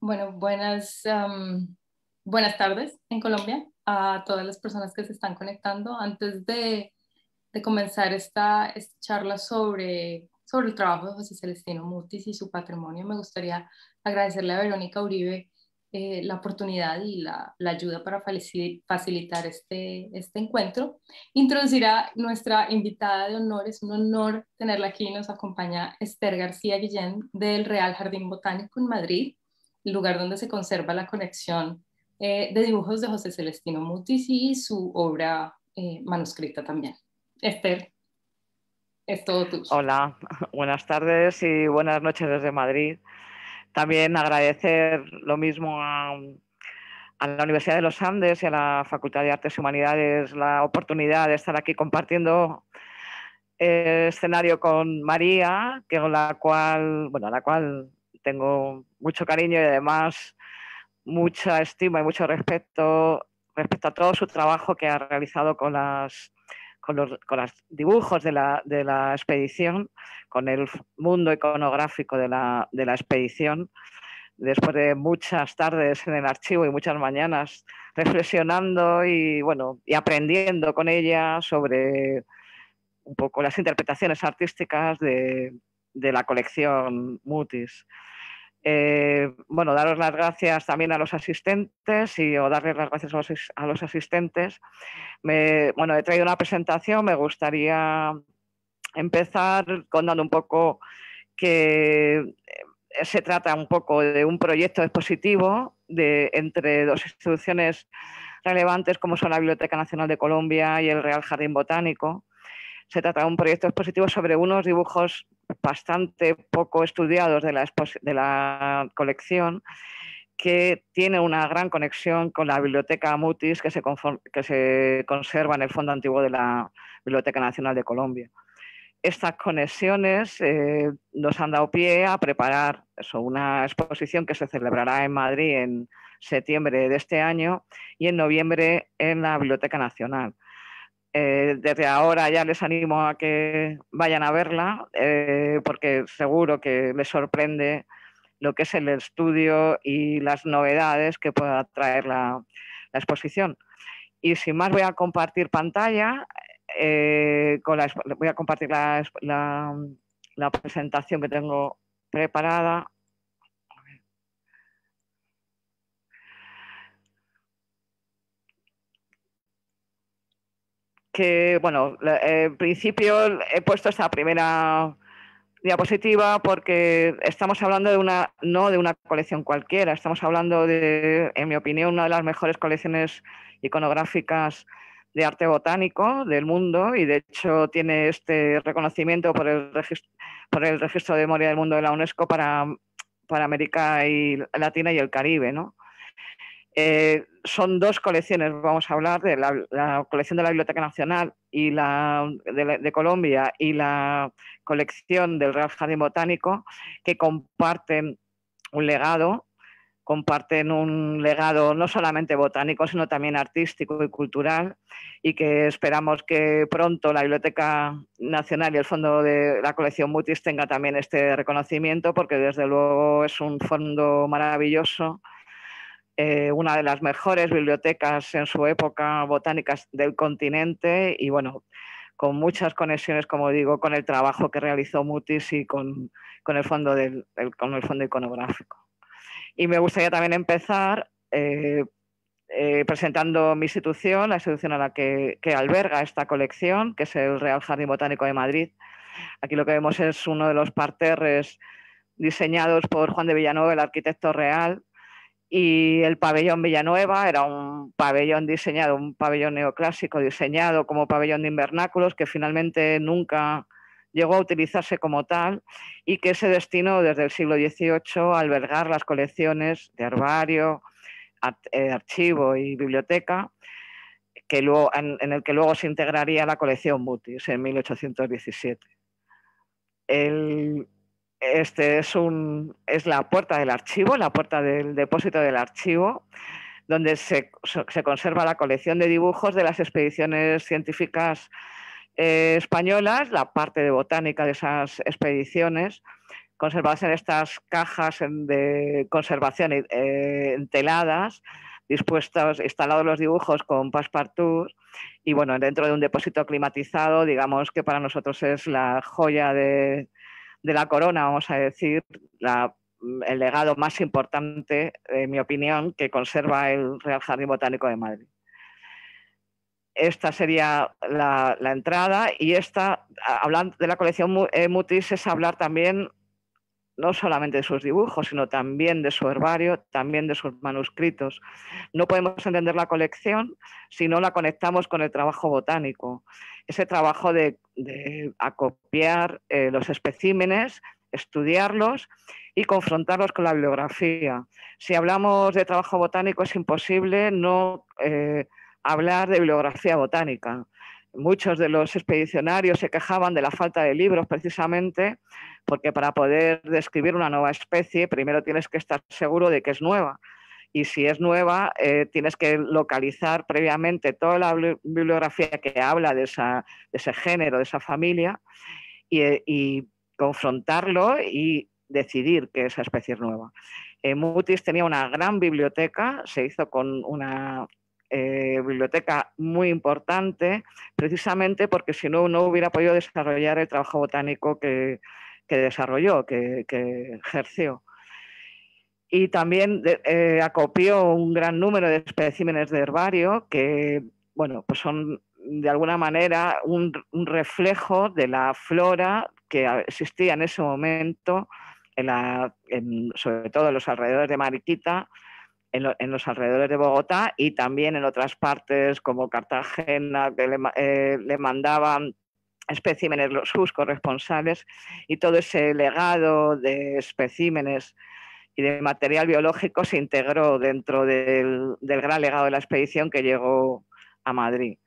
Bueno, buenas tardes en Colombia a todas las personas que se están conectando. Antes de comenzar esta charla sobre el trabajo de José Celestino Mutis y su patrimonio, me gustaría agradecerle a Verónica Uribe la oportunidad y la ayuda para facilitar este encuentro. Introducir a nuestra invitada de honor, es un honor tenerla aquí. Nos acompaña Esther García Guillén del Real Jardín Botánico en Madrid, el lugar donde se conserva la colección de dibujos de José Celestino Mutis y su obra manuscrita también. Esther, es todo tuyo. Hola, buenas tardes y buenas noches desde Madrid. También agradecer lo mismo a la Universidad de los Andes y a la Facultad de Artes y Humanidades la oportunidad de estar aquí compartiendo escenario con María, con la cual, a la cual tengo mucho cariño y además mucha estima y mucho respeto a todo su trabajo que ha realizado con los dibujos de la expedición, con el mundo iconográfico de la expedición, después de muchas tardes en el archivo y muchas mañanas reflexionando y aprendiendo con ella sobre un poco las interpretaciones artísticas de la colección Mutis. Daros las gracias también a los asistentes o darles las gracias a los asistentes. He traído una presentación. Me gustaría empezar contando un poco que se trata un poco de un proyecto expositivo entre dos instituciones relevantes como son la Biblioteca Nacional de Colombia y el Real Jardín Botánico. Se trata de un proyecto expositivo sobre unos dibujos bastante poco estudiados de la colección, que tiene una gran conexión con la Biblioteca Mutis que se conserva en el Fondo Antiguo de la Biblioteca Nacional de Colombia. Estas conexiones nos han dado pie a preparar una exposición que se celebrará en Madrid en septiembre de este año y en noviembre en la Biblioteca Nacional. Desde ahora ya les animo a que vayan a verla porque seguro que les sorprende lo que es el estudio y las novedades que pueda traer la exposición. Y sin más voy a compartir pantalla, voy a compartir la presentación que tengo preparada. En principio he puesto esta primera diapositiva porque estamos hablando no de una colección cualquiera, estamos hablando de, en mi opinión, una de las mejores colecciones iconográficas de arte botánico del mundo, y de hecho tiene este reconocimiento por el Registro de Memoria del Mundo de la UNESCO para América Latina y el Caribe, ¿no? Son dos colecciones, vamos a hablar de la colección de la Biblioteca Nacional y de Colombia y la colección del Real Jardín Botánico, que comparten un legado no solamente botánico, sino también artístico y cultural, y que esperamos que pronto la Biblioteca Nacional y el Fondo de la Colección Mutis tenga también este reconocimiento, porque desde luego es un fondo maravilloso. Una de las mejores bibliotecas en su época botánicas del continente y con muchas conexiones, como digo, con el trabajo que realizó Mutis y con el fondo iconográfico. Y me gustaría también empezar presentando mi institución, la institución a la que alberga esta colección, que es el Real Jardín Botánico de Madrid. Aquí lo que vemos es uno de los parterres diseñados por Juan de Villanueva, el arquitecto real. Y el pabellón Villanueva era un pabellón neoclásico diseñado como pabellón de invernáculos, que finalmente nunca llegó a utilizarse como tal y que se destinó desde el siglo XVIII a albergar las colecciones de herbario, archivo y biblioteca, en el que luego se integraría la colección Mutis en 1817. Es la puerta del archivo, la puerta del depósito del archivo, donde se conserva la colección de dibujos de las expediciones científicas españolas, la parte de botánica de esas expediciones, conservadas en estas cajas de conservación enteladas, dispuestos, instalados los dibujos con passepartout y bueno, dentro de un depósito climatizado, digamos que para nosotros es la joya de la corona, vamos a decir, el legado más importante, en mi opinión, que conserva el Real Jardín Botánico de Madrid. Esta sería la entrada y hablando de la colección Mutis, es hablar también no solamente de sus dibujos, sino también de su herbario, también de sus manuscritos. No podemos entender la colección si no la conectamos con el trabajo botánico, ese trabajo de acopiar los especímenes, estudiarlos y confrontarlos con la bibliografía. Si hablamos de trabajo botánico es imposible no hablar de bibliografía botánica. Muchos de los expedicionarios se quejaban de la falta de libros precisamente porque para poder describir una nueva especie primero tienes que estar seguro de que es nueva. Y si es nueva, tienes que localizar previamente toda la bibliografía que habla de ese género, de esa familia, y confrontarlo y decidir que esa especie es nueva. Mutis tenía una gran biblioteca, se hizo con una biblioteca muy importante, precisamente porque si no, no hubiera podido desarrollar el trabajo botánico que desarrolló, que ejerció. Y también acopió un gran número de especímenes de herbario que, bueno, pues son de alguna manera un reflejo de la flora que existía en ese momento, sobre todo en los alrededores de Mariquita, en los alrededores de Bogotá y también en otras partes como Cartagena, que le mandaban especímenes sus corresponsales, y todo ese legado de especímenes y de material biológico se integró dentro del gran legado de la expedición que llegó a Madrid.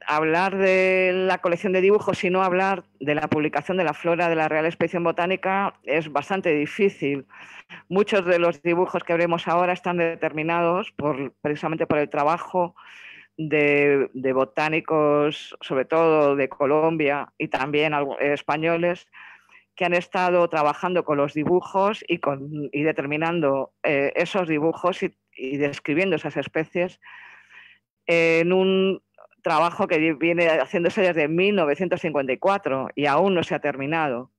Hablar de la colección de dibujos y no hablar de la publicación de la flora de la Real Expedición Botánica es bastante difícil. Muchos de los dibujos que veremos ahora están determinados precisamente por el trabajo de botánicos, sobre todo de Colombia y también españoles, que han estado trabajando con los dibujos y determinando esos dibujos y describiendo esas especies en un trabajo que viene haciéndose desde 1954 y aún no se ha terminado.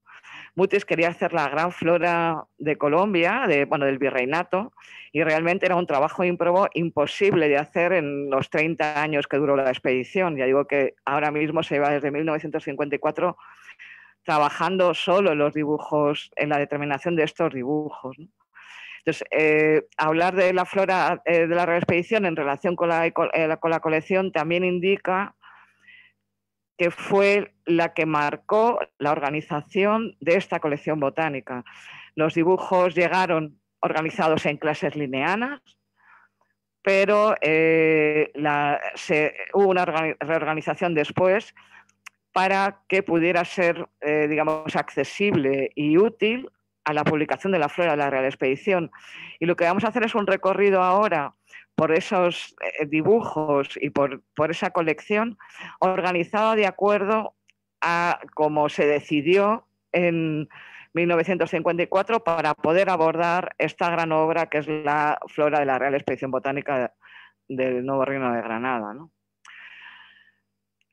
Mutis quería hacer la gran flora de Colombia, del virreinato, y realmente era un trabajo ímprobo imposible de hacer en los 30 años que duró la expedición. Ya digo que ahora mismo se lleva desde 1954 trabajando solo en los dibujos, en la determinación de estos dibujos, ¿no? Entonces, hablar de la flora de la Real Expedición en relación con la colección también indica que fue la que marcó la organización de esta colección botánica. Los dibujos llegaron organizados en clases lineanas, pero hubo una reorganización después para que pudiera ser, digamos, accesible y útil a la publicación de la flora de la Real Expedición. Y lo que vamos a hacer es un recorrido ahora por esos dibujos y por esa colección, organizada de acuerdo a cómo se decidió en 1954 para poder abordar esta gran obra que es la flora de la Real Expedición Botánica del Nuevo Reino de Granada, ¿no?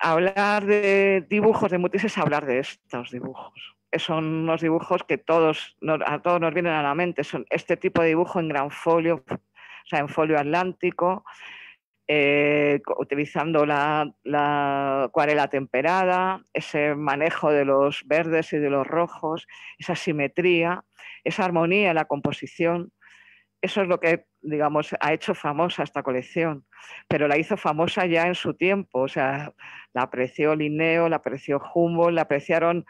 Hablar de dibujos de Mutis es hablar de estos dibujos. Son unos dibujos que a todos nos vienen a la mente. Son este tipo de dibujo en gran folio, o sea, en folio atlántico, utilizando la acuarela temperada, ese manejo de los verdes y de los rojos, esa simetría, esa armonía en la composición. Eso es lo que, digamos, ha hecho famosa esta colección, pero la hizo famosa ya en su tiempo. O sea, la apreció Linneo, la apreció Humboldt, la apreciaron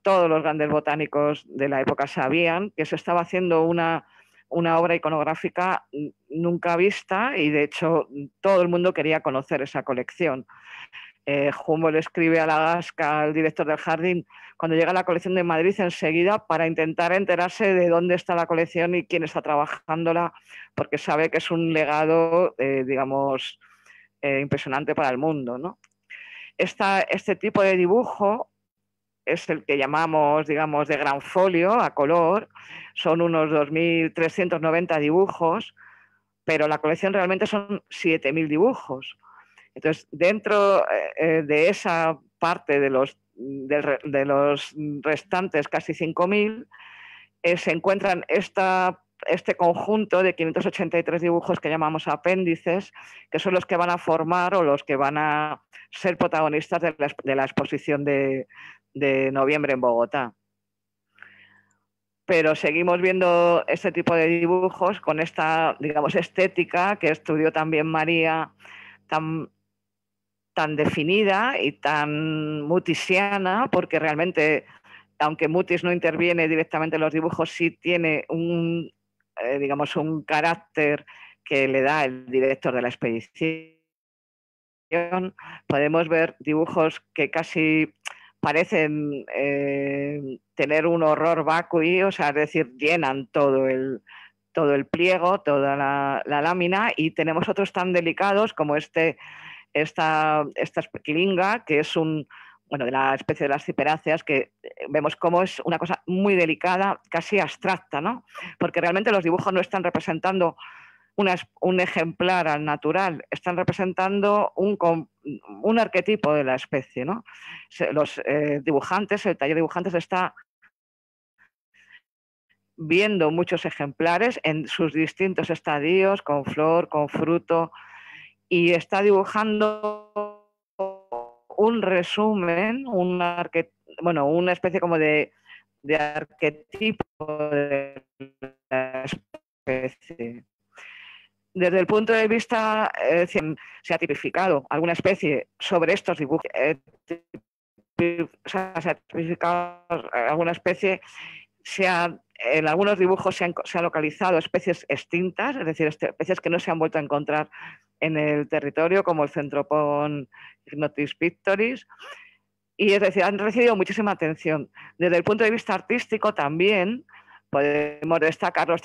todos los grandes botánicos de la época. Sabían que se estaba haciendo una obra iconográfica nunca vista y, de hecho, todo el mundo quería conocer esa colección. Humboldt escribe a Lagasca, al director del jardín, cuando llega a la colección de Madrid enseguida para intentar enterarse de dónde está la colección y quién está trabajándola, porque sabe que es un legado, digamos, impresionante para el mundo, ¿no? Este tipo de dibujo es el que llamamos, digamos, de gran folio, a color. Son unos 2.390 dibujos, pero la colección realmente son 7.000 dibujos. Entonces, dentro de esa parte de los restantes casi 5.000, se encuentran este conjunto de 583 dibujos que llamamos apéndices, que son los que van a formar o los que van a ser protagonistas de la exposición de noviembre en Bogotá. Pero seguimos viendo este tipo de dibujos con esta, digamos, estética que estudió también María, tan definida y tan mutisiana, porque realmente, aunque Mutis no interviene directamente en los dibujos, sí tiene digamos, un carácter que le da el director de la expedición. Podemos ver dibujos que casi parecen tener un horror vacui, o sea, es decir, llenan todo el pliego, toda la lámina, y tenemos otros tan delicados como esta quilinga, que es de la especie de las ciperáceas, que vemos cómo es una cosa muy delicada, casi abstracta, ¿no? Porque realmente los dibujos no están representando un ejemplar al natural, están representando un arquetipo de la especie, ¿no? Los dibujantes, el taller de dibujantes está viendo muchos ejemplares en sus distintos estadios, con flor, con fruto, y está dibujando un resumen, una especie como de arquetipo de la especie. Desde el punto de vista, se ha tipificado alguna especie sobre estos dibujos, se ha tipificado alguna especie, en algunos dibujos se han localizado especies extintas, es decir, especies que no se han vuelto a encontrar en el territorio, como el Centropon ignotis pictoris, y es decir, han recibido muchísima atención. Desde el punto de vista artístico también podemos destacar los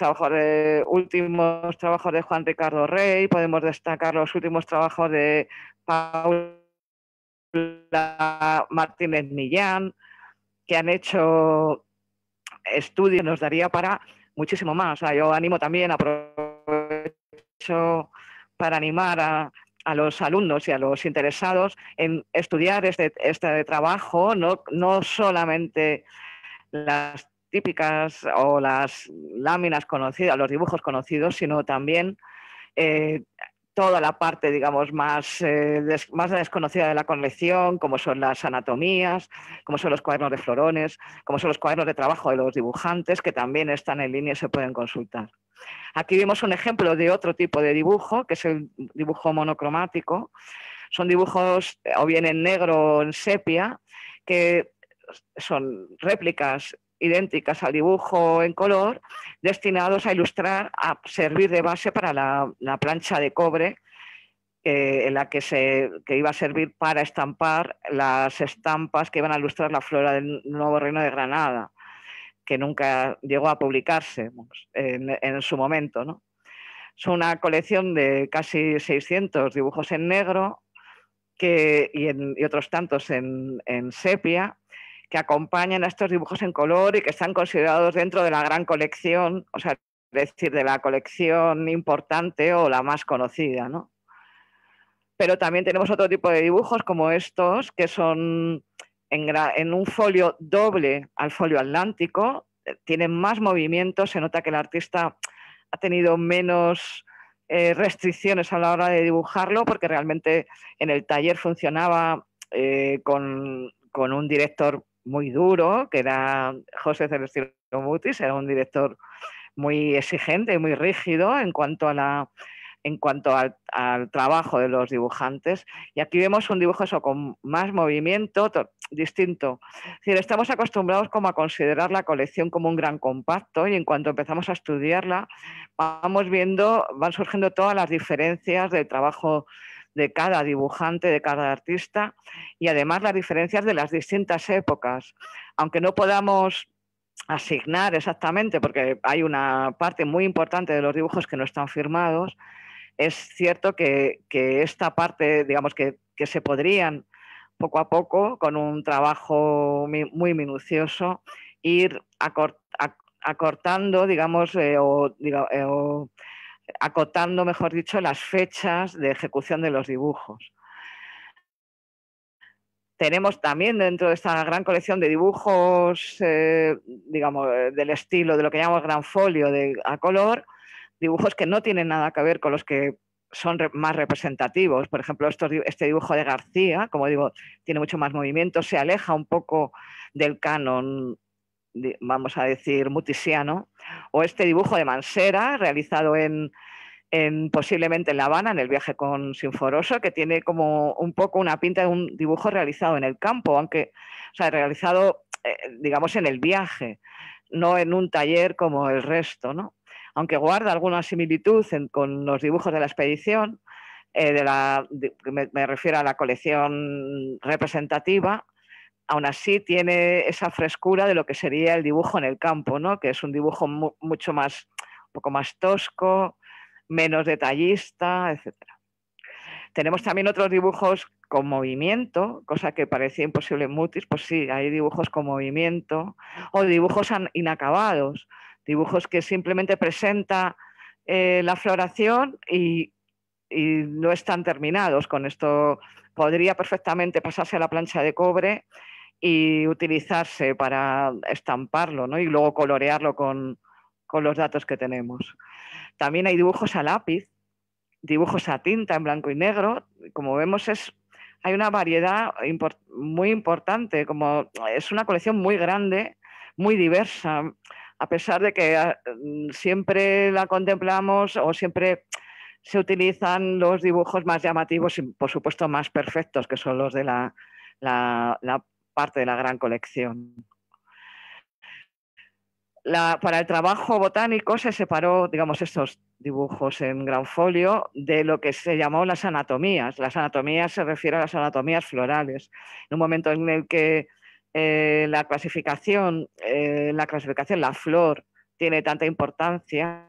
últimos trabajos de Juan Ricardo Rey, podemos destacar los últimos trabajos de Paula Martínez Millán, que han hecho estudios, nos daría para muchísimo más. O sea, yo animo también, aprovecho para animar a los alumnos y a los interesados en estudiar este trabajo, no solamente las típicas o las láminas conocidas, los dibujos conocidos, sino también toda la parte, digamos, más desconocida de la colección, como son las anatomías, como son los cuadernos de florones, como son los cuadernos de trabajo de los dibujantes, que también están en línea y se pueden consultar. Aquí vemos un ejemplo de otro tipo de dibujo, que es el dibujo monocromático. Son dibujos o bien en negro o en sepia, que son réplicas idénticas al dibujo en color, destinados a ilustrar, a servir de base para la plancha de cobre, en la que iba a servir para estampar las estampas que iban a ilustrar la flora del Nuevo Reino de Granada, que nunca llegó a publicarse en su momento, ¿no? Es una colección de casi 600 dibujos en negro y otros tantos en sepia, que acompañan a estos dibujos en color y que están considerados dentro de la gran colección, o sea, es decir, de la colección importante o la más conocida, ¿no? Pero también tenemos otro tipo de dibujos como estos, que son en un folio doble al folio atlántico, tienen más movimiento, se nota que el artista ha tenido menos restricciones a la hora de dibujarlo, porque realmente en el taller funcionaba con un director muy duro, que era José Celestino Mutis, era un director muy exigente y muy rígido en cuanto al trabajo de los dibujantes. Y aquí vemos un dibujo con más movimiento, distinto. Es decir, estamos acostumbrados como a considerar la colección como un gran compacto, y en cuanto empezamos a estudiarla, van surgiendo todas las diferencias del trabajo de cada dibujante, de cada artista, y además las diferencias de las distintas épocas. Aunque no podamos asignar exactamente, porque hay una parte muy importante de los dibujos que no están firmados, es cierto que esta parte, digamos, que se podrían poco a poco, con un trabajo muy minucioso, ir acortando, digamos, o acotando, mejor dicho, las fechas de ejecución de los dibujos. Tenemos también dentro de esta gran colección de dibujos, digamos, del estilo de lo que llamamos gran folio a color, dibujos que no tienen nada que ver con los que son más representativos. Por ejemplo, este dibujo de García, como digo, tiene mucho más movimiento, se aleja un poco del canon, vamos a decir, mutisiano, o este dibujo de Mansera, realizado posiblemente en La Habana, en el viaje con Sinforoso, que tiene como un poco una pinta de un dibujo realizado en el campo, aunque, o sea, realizado, digamos, en el viaje, no en un taller como el resto, ¿no? Aunque guarda alguna similitud con los dibujos de la expedición, me refiero a la colección representativa, aún así tiene esa frescura de lo que sería el dibujo en el campo, ¿no? Que es un dibujo mucho más, un poco más tosco, menos detallista, etc. Tenemos también otros dibujos con movimiento, cosa que parecía imposible en Mutis, pues sí, hay dibujos con movimiento, o dibujos inacabados, dibujos que simplemente presenta la floración y no están terminados. Con esto podría perfectamente pasarse a la plancha de cobre y utilizarse para estamparlo, ¿no? Y luego colorearlo con los datos que tenemos. También hay dibujos a lápiz, dibujos a tinta en blanco y negro. Como vemos, hay una variedad muy importante, es una colección muy grande, muy diversa, a pesar de que siempre la contemplamos o siempre se utilizan los dibujos más llamativos y, por supuesto, más perfectos, que son los de la parte de la gran colección. Para el trabajo botánico se separó, digamos, estos dibujos en gran folio de lo que se llamó las anatomías. Las anatomías se refieren a las anatomías florales. En un momento en el que la clasificación, la flor, tiene tanta importancia,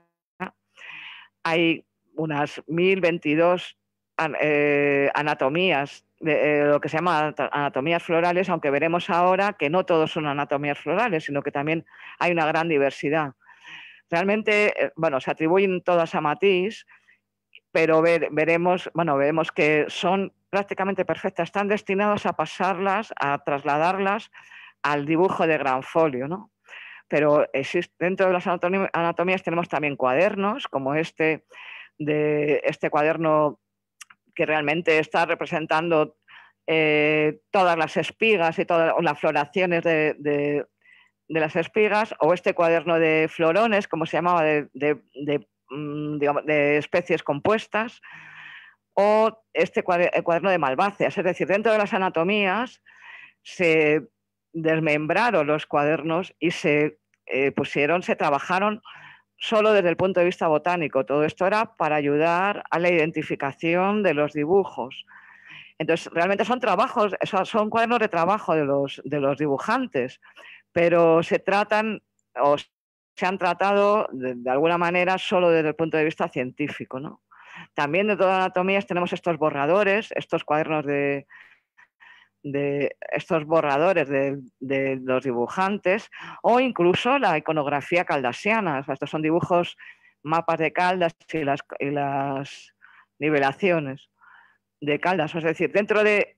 hay unas 1022 anatomías, lo que se llama anatomías florales, aunque veremos ahora que no todos son anatomías florales, sino que también hay una gran diversidad. Realmente, bueno, se atribuyen todas a Matisse, pero veremos que son prácticamente perfectas, están destinadas a pasarlas, a trasladarlas al dibujo de gran folio, ¿no? Pero dentro de las anatomías tenemos también cuadernos, como este cuaderno que realmente está representando todas las espigas y todas las floraciones de las espigas, o este cuaderno de florones, como se llamaba, digamos, de especies compuestas, o este cuaderno de malváceas. Es decir, dentro de las anatomías se desmembraron los cuadernos y se trabajaron solo desde el punto de vista botánico. Todo esto era para ayudar a la identificación de los dibujos. Entonces, realmente son cuadernos de trabajo de los dibujantes, pero se tratan o se han tratado de alguna manera solo desde el punto de vista científico, ¿no? También de todas las anatomías tenemos estos borradores, estos cuadernos de estos borradores de los dibujantes, o incluso la iconografía caldasiana. O sea, estos son dibujos, mapas de Caldas y las nivelaciones de Caldas. Es decir, dentro del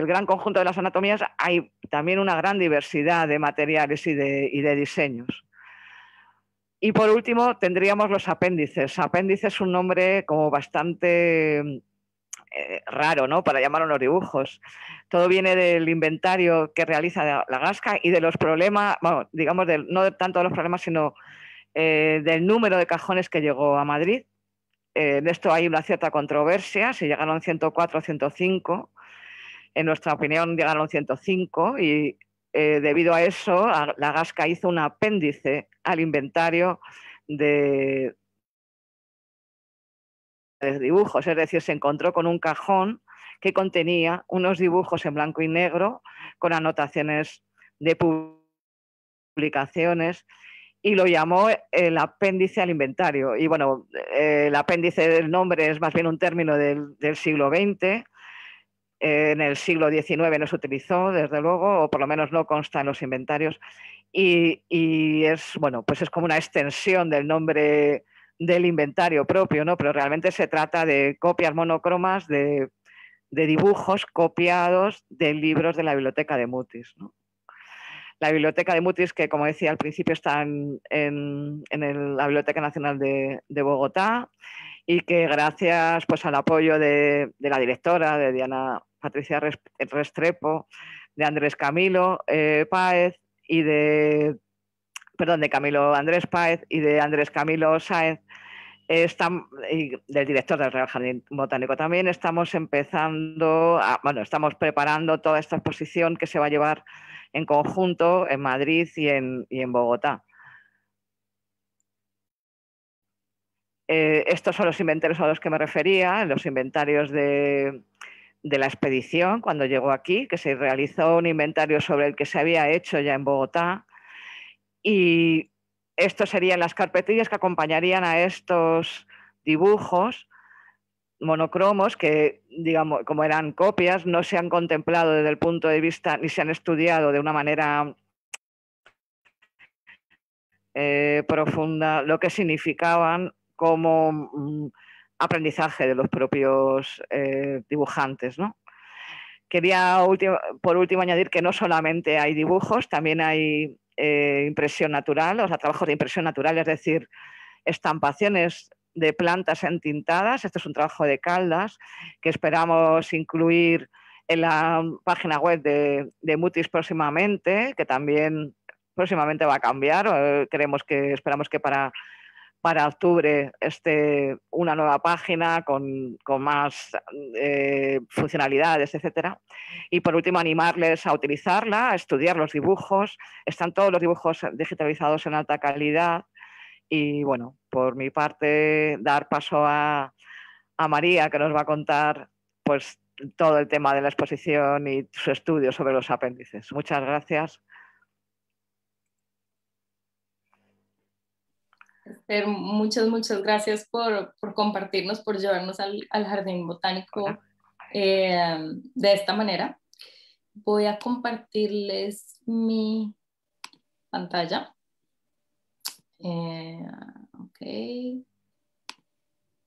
gran conjunto de las anatomías hay también una gran diversidad de materiales y de diseños. Y por último tendríamos los apéndices. Apéndice es un nombre como bastante raro, ¿no?, para llamar a los dibujos. Todo viene del inventario que realiza la Gasca y de los problemas, bueno, digamos, no tanto de los problemas, sino del número de cajones que llegó a Madrid. En esto hay una cierta controversia, si llegaron 104 o 105. En nuestra opinión llegaron 105 y debido a eso la Gasca hizo un apéndice al inventario de dibujos, es decir, se encontró con un cajón que contenía unos dibujos en blanco y negro con anotaciones de publicaciones y lo llamó el apéndice al inventario. Y bueno, el apéndice del nombre es más bien un término del siglo XX en el siglo XIX no se utilizó, desde luego, o por lo menos no consta en los inventarios, y es, bueno, pues es como una extensión del nombre del inventario propio, ¿no? Pero realmente se trata de copias monocromas de dibujos copiados de libros de la biblioteca de Mutis, ¿no? La biblioteca de Mutis, que como decía al principio está en la Biblioteca Nacional de Bogotá, y que gracias pues, al apoyo de la directora, de Diana Patricia Restrepo, de Andrés Camilo Páez y de Camilo Andrés Páez y de Andrés Camilo Sáenz, y del director del Real Jardín Botánico también, estamos estamos preparando toda esta exposición que se va a llevar en conjunto en Madrid y en Bogotá. Estos son los inventarios a los que me refería, los inventarios de la expedición cuando llegó aquí, que se realizó un inventario sobre el que se había hecho ya en Bogotá, y estos serían las carpetillas que acompañarían a estos dibujos monocromos que, digamos, como eran copias, no se han contemplado desde el punto de vista ni se han estudiado de una manera profunda lo que significaban como aprendizaje de los propios dibujantes, ¿no? Quería por último añadir que no solamente hay dibujos, también hay impresión natural, o sea, trabajos de impresión natural, es decir, estampaciones de plantas entintadas. Este es un trabajo de Caldas que esperamos incluir en la página web de Mutis próximamente, que también próximamente va a cambiar. Esperamos que para octubre esté una nueva página con más funcionalidades, etcétera. Y por último, animarles a utilizarla, a estudiar los dibujos. Están todos los dibujos digitalizados en alta calidad. Y bueno, por mi parte, dar paso a María, que nos va a contar pues todo el tema de la exposición y su estudio sobre los apéndices. Muchas gracias. Esther, muchas gracias por compartirnos, por llevarnos al Jardín Botánico de esta manera. Voy a compartirles mi pantalla. Ok.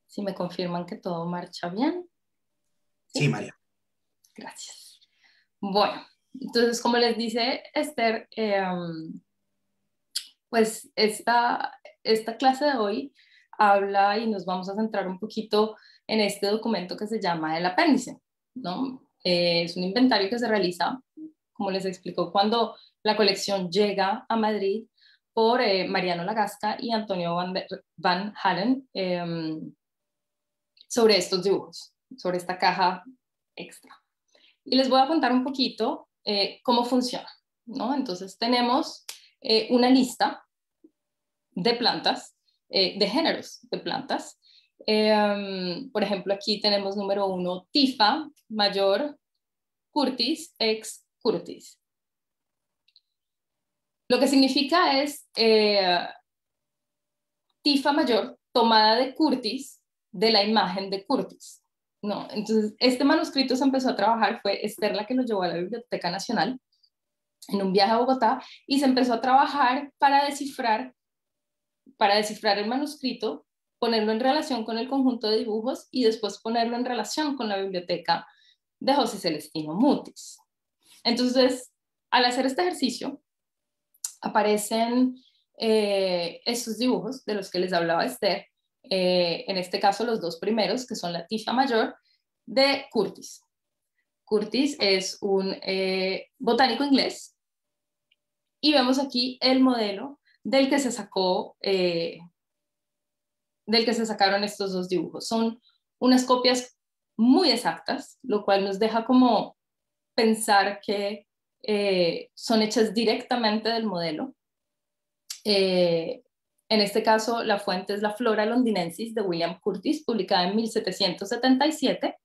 Si me confirman que todo marcha bien. Sí, María. Gracias. Bueno, entonces, como les dice Esther, pues esta clase de hoy habla y nos vamos a centrar un poquito en este documento que se llama el apéndice, ¿no? Es un inventario que se realiza, como les explicó, cuando la colección llega a Madrid por Mariano Lagasca y Antonio Van Halen sobre estos dibujos, sobre esta caja extra. Y les voy a contar un poquito cómo funciona, ¿no? Entonces tenemos una lista de plantas, de géneros de plantas. Por ejemplo, aquí tenemos número 1, Tifa Major Curtis ex Curtis. Lo que significa es Tifa Mayor tomada de Curtis, de la imagen de Curtis. No, entonces, este manuscrito se empezó a trabajar, fue Esther la que lo llevó a la Biblioteca Nacional en un viaje a Bogotá, y se empezó a trabajar para descifrar el manuscrito, ponerlo en relación con el conjunto de dibujos y después ponerlo en relación con la biblioteca de José Celestino Mutis. Entonces, al hacer este ejercicio, aparecen estos dibujos de los que les hablaba Esther, en este caso los dos primeros, que son la Tifa Mayor de Curtis. Curtis es un botánico inglés, y vemos aquí el modelo del que se sacaron estos dos dibujos. Son unas copias muy exactas, lo cual nos deja como pensar que son hechas directamente del modelo. En este caso, la fuente es la Flora londinensis de William Curtis, publicada en 1777,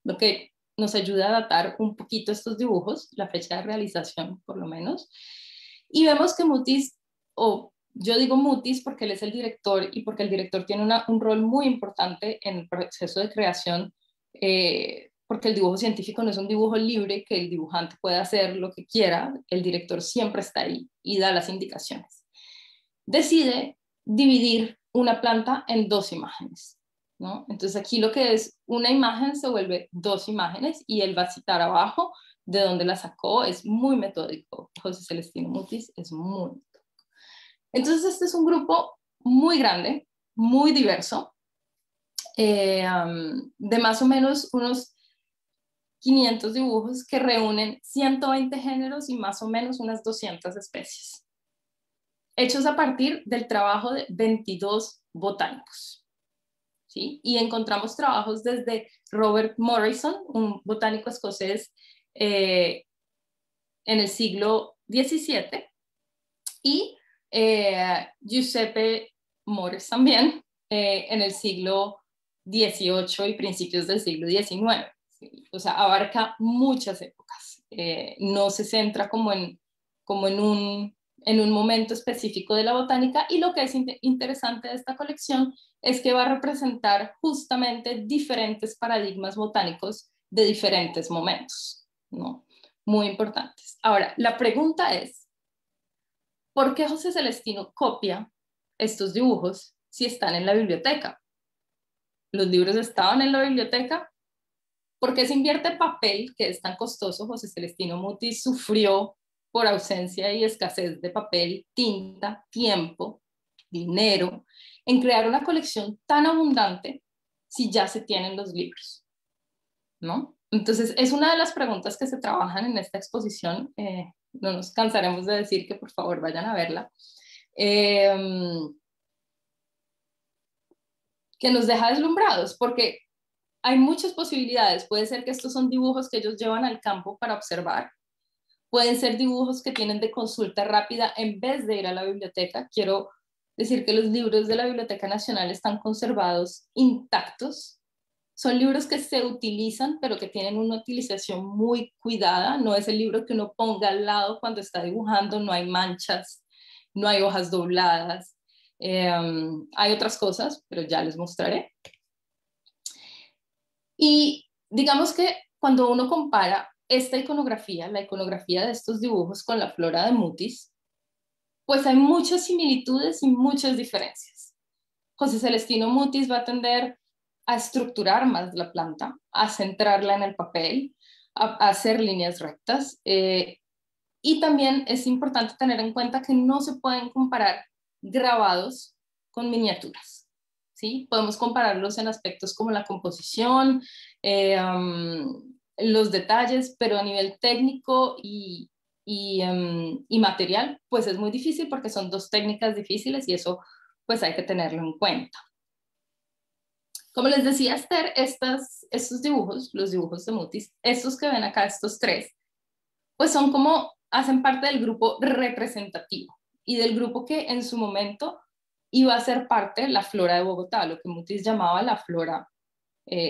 lo que nos ayuda a datar un poquito estos dibujos, la fecha de realización por lo menos. Y vemos que Mutis, o yo digo Mutis porque él es el director y porque el director tiene un rol muy importante en el proceso de creación porque el dibujo científico no es un dibujo libre que el dibujante puede hacer lo que quiera, el director siempre está ahí y da las indicaciones. Decide dividir una planta en dos imágenes, ¿no? Entonces aquí lo que es una imagen se vuelve dos imágenes y él va a citar abajo de dónde la sacó, es muy metódico. José Celestino Mutis es muy metódico. Entonces este es un grupo muy grande, muy diverso, de más o menos unos 500 dibujos que reúnen 120 géneros y más o menos unas 200 especies, hechos a partir del trabajo de 22 botánicos. ¿Sí? Y encontramos trabajos desde Robert Morrison, un botánico escocés en el siglo XVII, y Giuseppe Morris también en el siglo XVIII y principios del siglo XIX. ¿Sí? O sea, abarca muchas épocas. No se centra como en un momento específico de la botánica, y lo que es interesante de esta colección es que va a representar justamente diferentes paradigmas botánicos de diferentes momentos, ¿no? Muy importantes. Ahora, la pregunta es, ¿por qué José Celestino copia estos dibujos si están en la biblioteca? Los libros estaban en la biblioteca. ¿Por qué se invierte papel, que es tan costoso? José Celestino Mutis sufrió por ausencia y escasez de papel, tinta, tiempo, dinero, en crear una colección tan abundante si ya se tienen los libros, ¿no? Entonces, es una de las preguntas que se trabajan en esta exposición. No nos cansaremos de decir que por favor vayan a verla. Que nos deja deslumbrados, porque hay muchas posibilidades. Puede ser que estos son dibujos que ellos llevan al campo para observar. Pueden ser dibujos que tienen de consulta rápida en vez de ir a la biblioteca. Quiero decir que los libros de la Biblioteca Nacional están conservados intactos. Son libros que se utilizan, pero que tienen una utilización muy cuidada. No es el libro que uno ponga al lado cuando está dibujando, no hay manchas, no hay hojas dobladas. Hay otras cosas, pero ya les mostraré. Y digamos que cuando uno compara esta iconografía, la iconografía de estos dibujos con la flora de Mutis, pues hay muchas similitudes y muchas diferencias. José Celestino Mutis va a tender a estructurar más la planta, a centrarla en el papel, a hacer líneas rectas. Y también es importante tener en cuenta que no se pueden comparar grabados con miniaturas. ¿Sí? Podemos compararlos en aspectos como la composición, los detalles, pero a nivel técnico y material, pues es muy difícil porque son dos técnicas difíciles y eso pues hay que tenerlo en cuenta. Como les decía Esther, estos dibujos, los dibujos de Mutis, estos que ven acá, estos tres, pues son como, hacen parte del grupo representativo y del grupo que en su momento iba a ser parte de la flora de Bogotá, lo que Mutis llamaba la flora,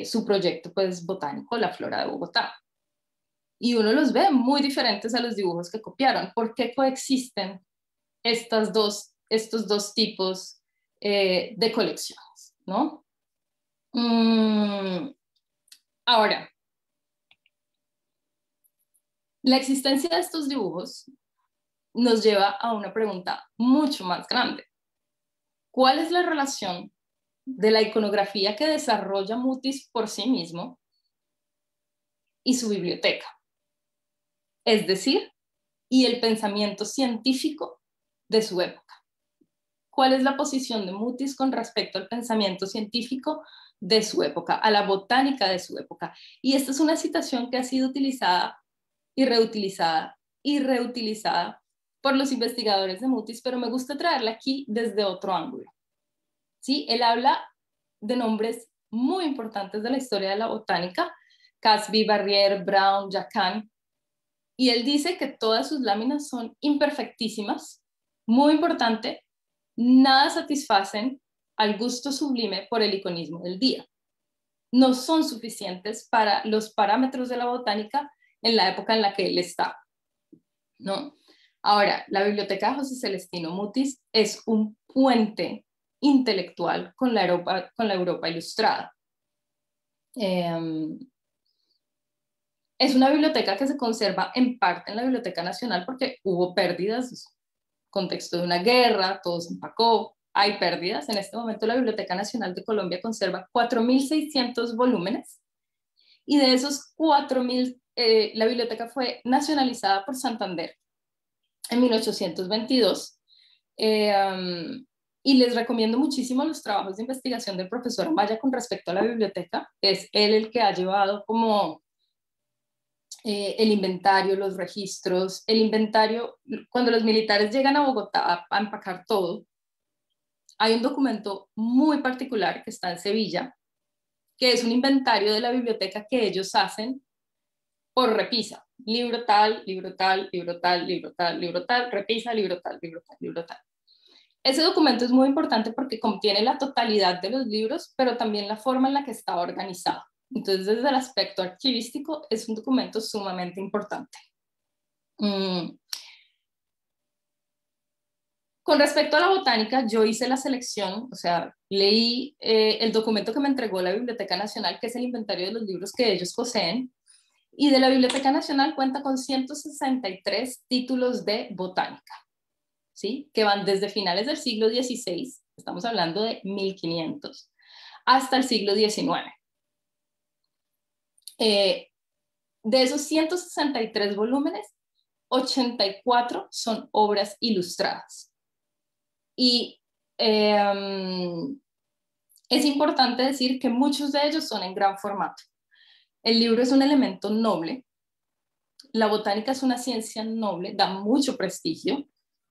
su proyecto pues botánico, la flora de Bogotá. Y uno los ve muy diferentes a los dibujos que copiaron. ¿Por qué coexisten estos dos tipos de colecciones, ¿no? Ahora, la existencia de estos dibujos nos lleva a una pregunta mucho más grande. ¿Cuál es la relación de la iconografía que desarrolla Mutis por sí mismo y su biblioteca? Es decir, y el pensamiento científico de su época. ¿Cuál es la posición de Mutis con respecto al pensamiento científico de su época, a la botánica de su época? Y esta es una citación que ha sido utilizada y reutilizada por los investigadores de Mutis, pero me gusta traerla aquí desde otro ángulo. ¿Sí? Él habla de nombres muy importantes de la historia de la botánica, Casby, Barrier, Brown, Jacan, y él dice que todas sus láminas son imperfectísimas, muy importante, nada satisfacen al gusto sublime por el iconismo del día. No son suficientes para los parámetros de la botánica en la época en la que él está, ¿no? Ahora, la Biblioteca José Celestino Mutis es un puente intelectual con la Europa ilustrada. Es una biblioteca que se conserva en parte en la Biblioteca Nacional porque hubo pérdidas, contexto de una guerra, todo se empacó, hay pérdidas. En este momento la Biblioteca Nacional de Colombia conserva 4.600 volúmenes y de esos 4.000, la biblioteca fue nacionalizada por Santander en 1822. Y les recomiendo muchísimo los trabajos de investigación del profesor Amaya con respecto a la biblioteca. Es él el que ha llevado como el inventario, los registros, el inventario. Cuando los militares llegan a Bogotá a empacar todo, hay un documento muy particular que está en Sevilla, que es un inventario de la biblioteca que ellos hacen por repisa. Libro tal, libro tal, libro tal, libro tal, libro tal, repisa, libro tal, libro tal, libro tal. Ese documento es muy importante porque contiene la totalidad de los libros, pero también la forma en la que está organizado. Entonces, desde el aspecto archivístico, es un documento sumamente importante. Con respecto a la botánica, yo hice la selección, o sea, leí el documento que me entregó la Biblioteca Nacional, que es el inventario de los libros que ellos poseen, y de la Biblioteca Nacional cuenta con 163 títulos de botánica, ¿sí? Que van desde finales del siglo XVI, estamos hablando de 1500, hasta el siglo XIX. De esos 163 volúmenes, 84 son obras ilustradas. Y es importante decir que muchos de ellos son en gran formato. El libro es un elemento noble, la botánica es una ciencia noble, da mucho prestigio,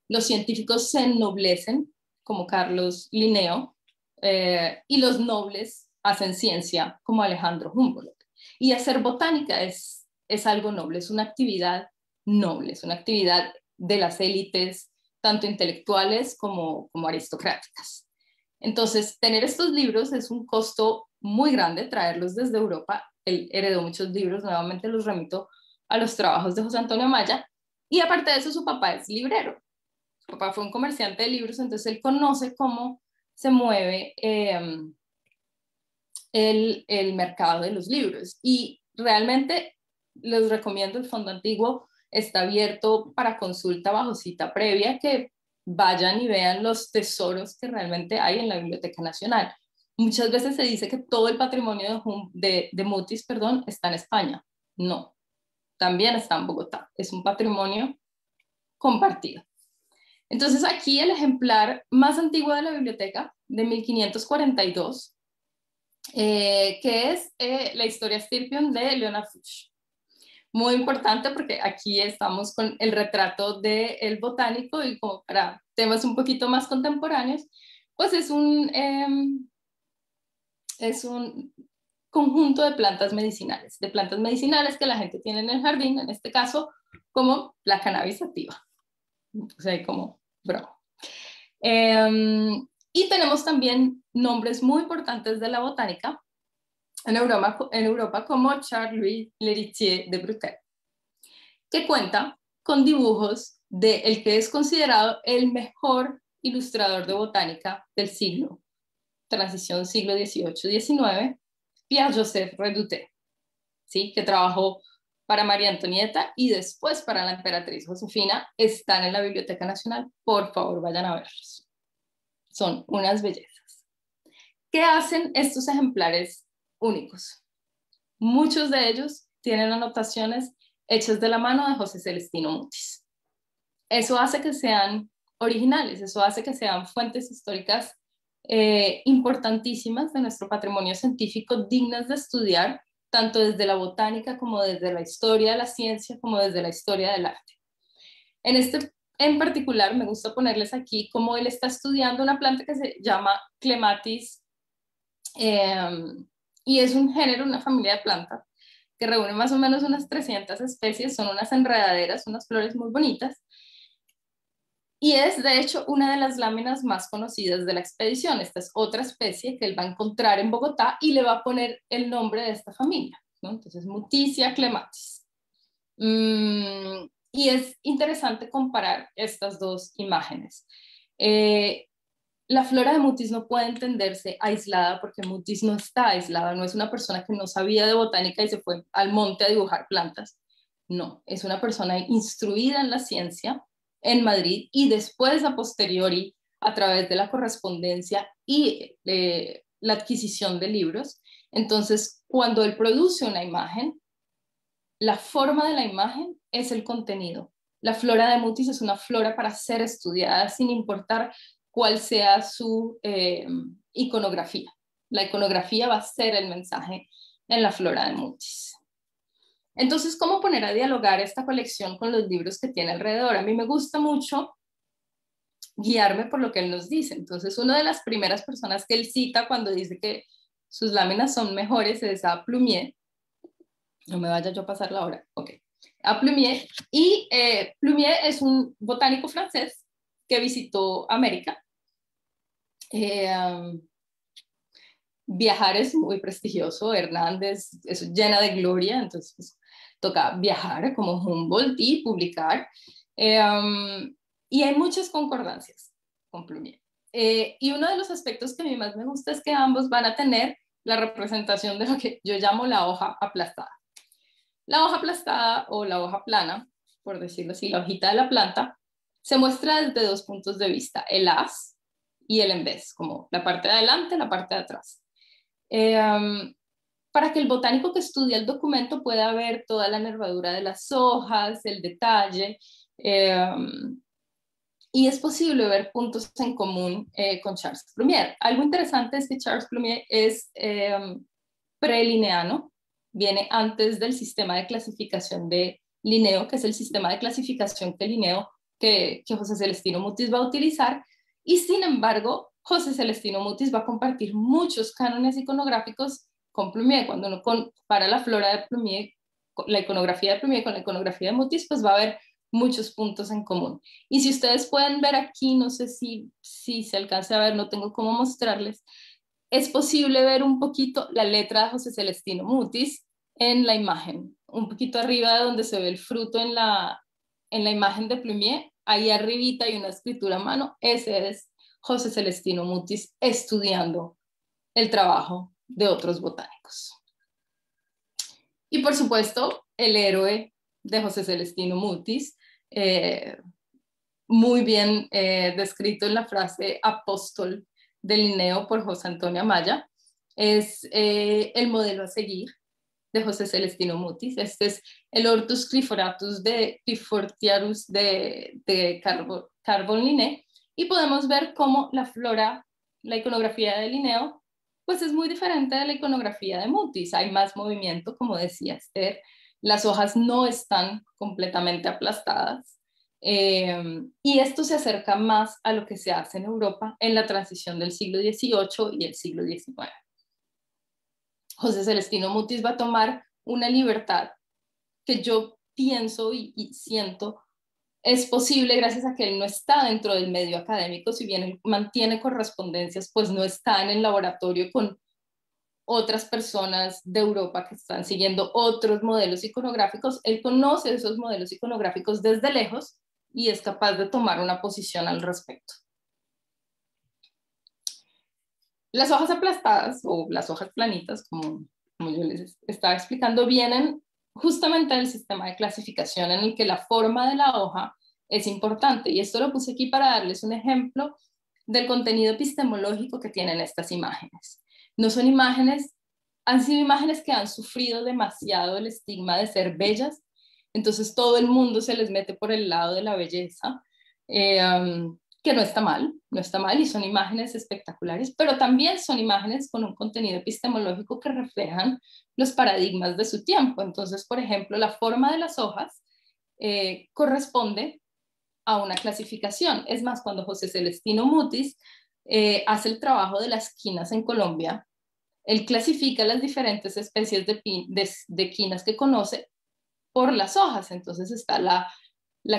los científicos se ennoblecen, como Carlos Linneo, y los nobles hacen ciencia, como Alejandro Humboldt. Y hacer botánica es algo noble, es una actividad noble, es una actividad de las élites, tanto intelectuales como aristocráticas. Entonces, tener estos libros es un costo muy grande, traerlos desde Europa. Él heredó muchos libros, nuevamente los remito a los trabajos de José Antonio Maya, y aparte de eso su papá es librero. Su papá fue un comerciante de libros, entonces él conoce cómo se mueve el mercado de los libros, y realmente les recomiendo. El Fondo Antiguo está abierto para consulta bajo cita previa, que vayan y vean los tesoros que realmente hay en la Biblioteca Nacional. Muchas veces se dice que todo el patrimonio de Mutis, perdón, está en España. No, también está en Bogotá. Es un patrimonio compartido. Entonces aquí el ejemplar más antiguo de la biblioteca, de 1542, que es la Historia Stirpion de Leonard Fuchs. Muy importante porque aquí estamos con el retrato del botánico, y como para temas un poquito más contemporáneos, pues es un conjunto de plantas medicinales que la gente tiene en el jardín, en este caso como la cannabis sativa, o sea, como broma. Y tenemos también nombres muy importantes de la botánica en Europa como Charles-Louis Lheritier de Brutel, que cuenta con dibujos de el que es considerado el mejor ilustrador de botánica del siglo, transición siglo XVIII-XIX, Pierre-Joseph Redoutey, ¿sí? Que trabajó para María Antonieta y después para la emperatriz Josefina. Están en la Biblioteca Nacional, por favor vayan a verlos. Son unas bellezas. ¿Qué hacen estos ejemplares únicos? Muchos de ellos tienen anotaciones hechas de la mano de José Celestino Mutis. Eso hace que sean originales, eso hace que sean fuentes históricas importantísimas de nuestro patrimonio científico, dignas de estudiar, tanto desde la botánica como desde la historia de la ciencia, como desde la historia del arte. En particular, me gusta ponerles aquí cómo él está estudiando una planta que se llama Clematis, y es un género, una familia de plantas que reúne más o menos unas 300 especies, son unas enredaderas, unas flores muy bonitas, y es de hecho una de las láminas más conocidas de la expedición. Esta es otra especie que él va a encontrar en Bogotá y le va a poner el nombre de esta familia, ¿no? Entonces, Muticia clematis. Y es interesante comparar estas dos imágenes. la flora de Mutis no puede entenderse aislada porque Mutis no está aislada, no es una persona que no sabía de botánica y se fue al monte a dibujar plantas. No, es una persona instruida en la ciencia en Madrid y después a posteriori a través de la correspondencia y la adquisición de libros. Entonces, cuando él produce una imagen, la forma de la imagen es el contenido. La flora de Mutis es una flora para ser estudiada sin importar cuál sea su iconografía. La iconografía va a ser el mensaje en la flora de Mutis. Entonces, ¿cómo poner a dialogar esta colección con los libros que tiene alrededor? A mí me gusta mucho guiarme por lo que él nos dice. Entonces, una de las primeras personas que él cita cuando dice que sus láminas son mejores es a Plumier. No me vaya yo a pasar la hora. Ok. A Plumier. Y Plumier es un botánico francés que visitó América. Viajar es muy prestigioso. Hernández es llena de gloria, entonces pues, toca viajar como Humboldt y publicar. Y hay muchas concordancias con Plumier. Y uno de los aspectos que a mí más me gusta es que ambos van a tener la representación de lo que yo llamo la hoja aplastada. La hoja aplastada o la hoja plana, por decirlo así, la hojita de la planta, se muestra desde dos puntos de vista, el haz y el en vez, como la parte de adelante, la parte de atrás. Para que el botánico que estudia el documento pueda ver toda la nervadura de las hojas, el detalle, y es posible ver puntos en común con Charles Plumier. Algo interesante es que Charles Plumier es prelineano, viene antes del sistema de clasificación de Linneo, que es el sistema de clasificación que Linneo, que José Celestino Mutis va a utilizar, y sin embargo, José Celestino Mutis va a compartir muchos cánones iconográficos con Plumier. Cuando uno compara la flora de Plumier, la iconografía de Plumier con la iconografía de Mutis, pues va a haber muchos puntos en común. Y si ustedes pueden ver aquí, no sé si se alcance a ver, no tengo cómo mostrarles, es posible ver un poquito la letra de José Celestino Mutis en la imagen, un poquito arriba de donde se ve el fruto en la imagen de Plumier, ahí arribita hay una escritura a mano, ese es José Celestino Mutis estudiando el trabajo de otros botánicos. Y por supuesto, el héroe de José Celestino Mutis, muy bien descrito en la frase apóstol de Linneo por José Antonio Amaya, es el modelo a seguir de José Celestino Mutis. Este es el Hortus Cliforatus de Clifortiarus de Carbon Linné, y podemos ver cómo la flora, la iconografía de Linneo, pues es muy diferente de la iconografía de Mutis. Hay más movimiento, como decía Esther, las hojas no están completamente aplastadas, y esto se acerca más a lo que se hace en Europa en la transición del siglo XVIII y el siglo XIX. José Celestino Mutis va a tomar una libertad que yo pienso y siento es posible gracias a que él no está dentro del medio académico, si bien él mantiene correspondencias, pues no está en el laboratorio con otras personas de Europa que están siguiendo otros modelos iconográficos. Él conoce esos modelos iconográficos desde lejos y es capaz de tomar una posición al respecto. Las hojas aplastadas o las hojas planitas, como yo les estaba explicando, vienen justamente del sistema de clasificación en el que la forma de la hoja es importante. Y esto lo puse aquí para darles un ejemplo del contenido epistemológico que tienen estas imágenes. No son imágenes, han sido imágenes que han sufrido demasiado el estigma de ser bellas, entonces todo el mundo se les mete por el lado de la belleza, que no está mal y son imágenes espectaculares, pero también son imágenes con un contenido epistemológico que reflejan los paradigmas de su tiempo. Entonces, por ejemplo, la forma de las hojas corresponde a una clasificación. Es más, cuando José Celestino Mutis hace el trabajo de las quinas en Colombia, él clasifica las diferentes especies de quinas que conoce por las hojas. Entonces está la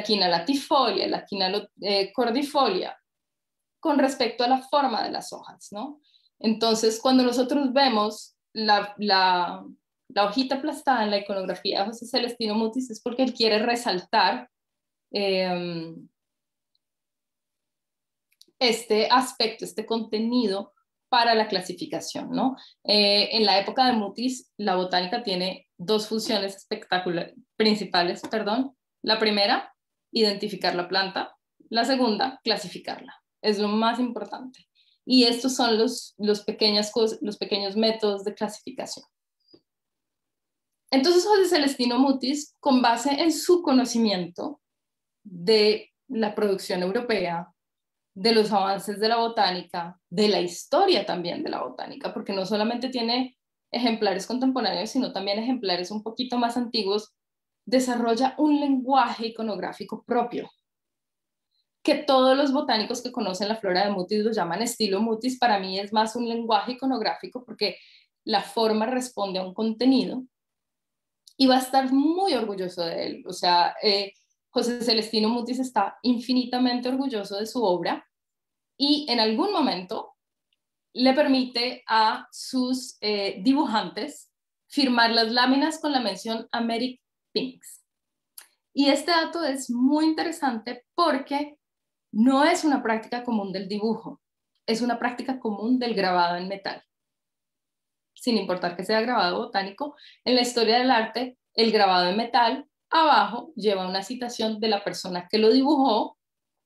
quina latifolia, la quina cordifolia, con respecto a la forma de las hojas, ¿no? Entonces, cuando nosotros vemos la hojita aplastada en la iconografía de José Celestino Mutis, es porque él quiere resaltar este aspecto, este contenido para la clasificación, ¿no? En la época de Mutis, la botánica tiene dos funciones principales, perdón. La primera, identificar la planta. La segunda, clasificarla. Es lo más importante. Y estos son los pequeños métodos de clasificación. Entonces José Celestino Mutis, con base en su conocimiento de la producción europea, de los avances de la botánica, de la historia también de la botánica, porque no solamente tiene ejemplares contemporáneos, sino también ejemplares un poquito más antiguos, desarrolla un lenguaje iconográfico propio, que todos los botánicos que conocen la flora de Mutis lo llaman estilo Mutis. Para mí es más un lenguaje iconográfico porque la forma responde a un contenido, y va a estar muy orgulloso de él. O sea, José Celestino Mutis está infinitamente orgulloso de su obra, y en algún momento le permite a sus dibujantes firmar las láminas con la mención Americ Pinks. Y este dato es muy interesante porque no es una práctica común del dibujo, es una práctica común del grabado en metal. Sin importar que sea grabado botánico, en la historia del arte, el grabado en metal abajo lleva una citación de la persona que lo dibujó,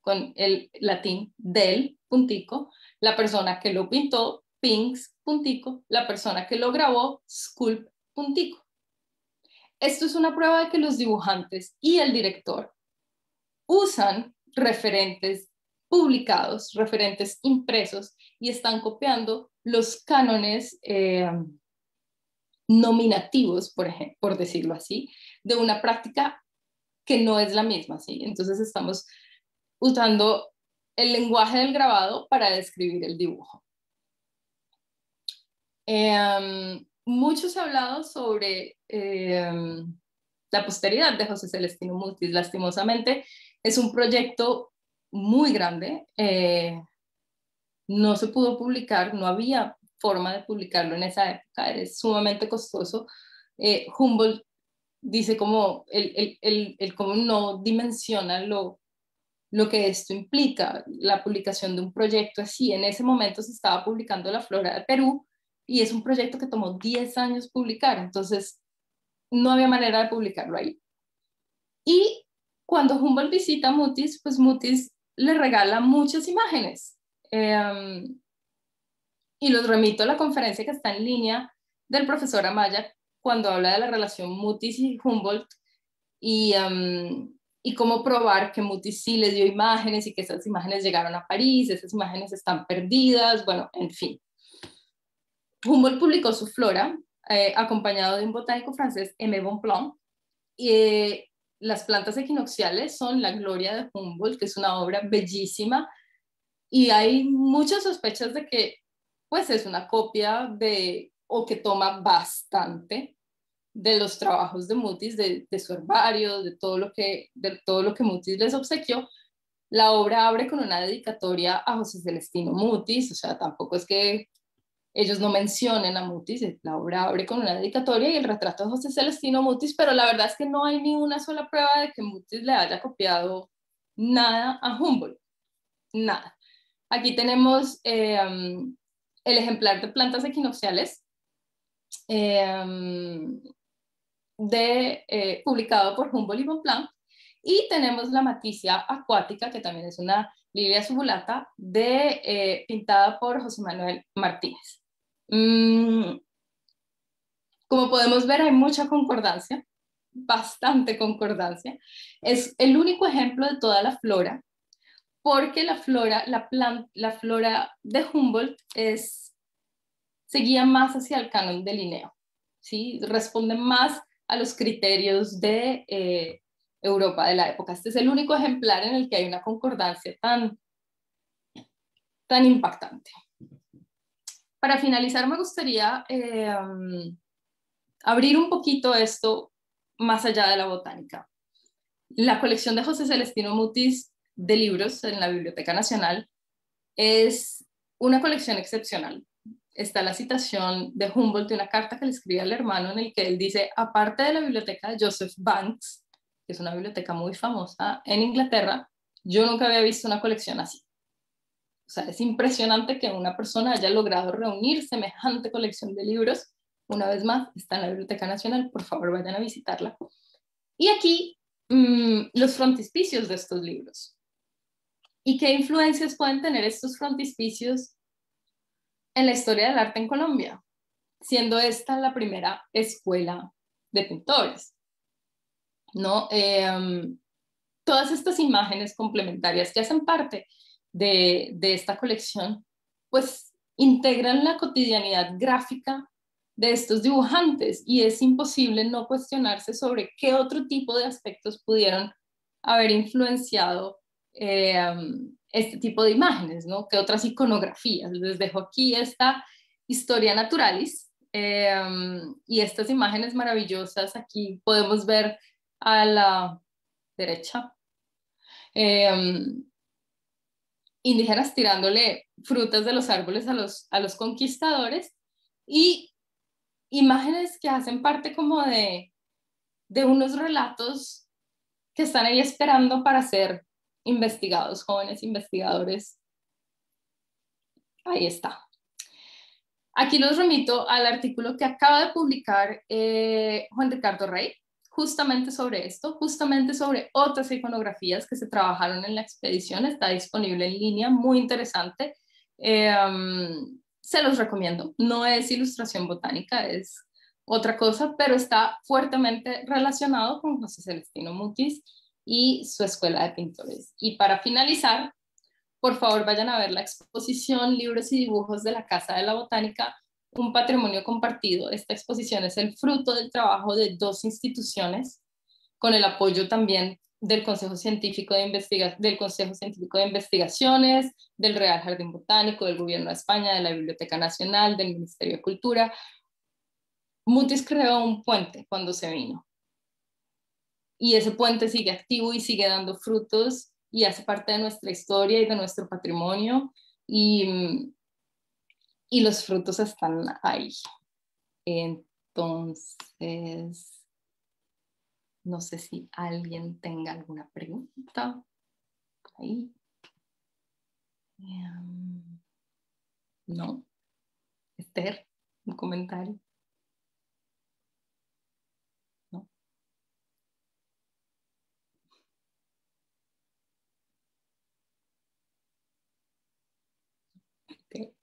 con el latín del, puntico, la persona que lo pintó, pinks, puntico, la persona que lo grabó, sculpt, puntico. Esto es una prueba de que los dibujantes y el director usan referentes publicados, referentes impresos, y están copiando los cánones nominativos, por decirlo así, de una práctica que no es la misma, ¿sí? Entonces estamos usando el lenguaje del grabado para describir el dibujo. Mucho se ha hablado sobre la posteridad de José Celestino Mutis. Lastimosamente es un proyecto muy grande, no se pudo publicar, no había forma de publicarlo en esa época, es sumamente costoso. Humboldt dice como el cómo no dimensiona lo que esto implica, la publicación de un proyecto así. En ese momento se estaba publicando la flora de Perú, y es un proyecto que tomó 10 años publicar, entonces no había manera de publicarlo ahí. Y cuando Humboldt visita a Mutis, pues Mutis le regala muchas imágenes. Y los remito a la conferencia que está en línea del profesor Amaya, cuando habla de la relación Mutis y Humboldt, y cómo probar que Mutis sí le dio imágenes y que esas imágenes llegaron a París, esas imágenes están perdidas, bueno, en fin. Humboldt publicó su flora, acompañado de un botánico francés, Aimé Bonpland, y las plantas equinocciales son la gloria de Humboldt, que es una obra bellísima, y hay muchas sospechas de que pues es una copia de, o que toma bastante de los trabajos de Mutis, de su herbario, de todo lo que Mutis les obsequió. La obra abre con una dedicatoria a José Celestino Mutis, o sea, tampoco es que ellos no mencionen a Mutis, la obra abre con una dedicatoria y el retrato de José Celestino Mutis, pero la verdad es que no hay ni una sola prueba de que Mutis le haya copiado nada a Humboldt, nada. Aquí tenemos el ejemplar de plantas equinocciales publicado por Humboldt y Bonpland, y tenemos la maticia acuática, que también es una lilia subulata, pintada por José Manuel Martínez. Como podemos ver, hay mucha concordancia, bastante concordancia. Es el único ejemplo de toda la flora, porque la flora de Humboldt seguía más hacia el canon de Linneo, ¿sí? Responde más a los criterios de Europa de la época. Este es el único ejemplar en el que hay una concordancia tan impactante. Para finalizar, me gustaría abrir un poquito esto más allá de la botánica. La colección de José Celestino Mutis de libros en la Biblioteca Nacional es una colección excepcional. Está la citación de Humboldt de una carta que le escribe al hermano, en el que él dice: aparte de la biblioteca de Joseph Banks, que es una biblioteca muy famosa en Inglaterra, yo nunca había visto una colección así. O sea, es impresionante que una persona haya logrado reunir semejante colección de libros. Una vez más, está en la Biblioteca Nacional, por favor vayan a visitarla. Y aquí los frontispicios de estos libros. ¿Y qué influencias pueden tener estos frontispicios en la historia del arte en Colombia? Siendo esta la primera escuela de pintores, ¿no? Todas estas imágenes complementarias que hacen parte de esta colección, pues integran la cotidianidad gráfica de estos dibujantes y es imposible no cuestionarse sobre qué otro tipo de aspectos pudieron haber influenciado este tipo de imágenes, ¿no? ¿Qué otras iconografías? Les dejo aquí esta Historia Naturalis y estas imágenes maravillosas. Aquí podemos ver a la derecha indígenas tirándole frutas de los árboles a los conquistadores y imágenes que hacen parte como de unos relatos que están ahí esperando para ser investigados, jóvenes investigadores. Ahí está. Aquí los remito al artículo que acaba de publicar Juan Ricardo Rey, justamente sobre esto, justamente sobre otras iconografías que se trabajaron en la expedición. Está disponible en línea, muy interesante. Se los recomiendo. No es ilustración botánica, es otra cosa, pero está fuertemente relacionado con José Celestino Mutis y su escuela de pintores. Y para finalizar, por favor vayan a ver la exposición Libros y Dibujos de la Casa de la Botánica, un patrimonio compartido. Esta exposición es el fruto del trabajo de dos instituciones, con el apoyo también del Consejo Científico del Consejo Científico de Investigaciones, del Real Jardín Botánico, del Gobierno de España, de la Biblioteca Nacional, del Ministerio de Cultura. Mutis creó un puente cuando se vino. Y ese puente sigue activo y sigue dando frutos y hace parte de nuestra historia y de nuestro patrimonio. Y los frutos están ahí. Entonces, no sé si alguien tenga alguna pregunta. Ahí. No. Esther, un comentario. No. Okay.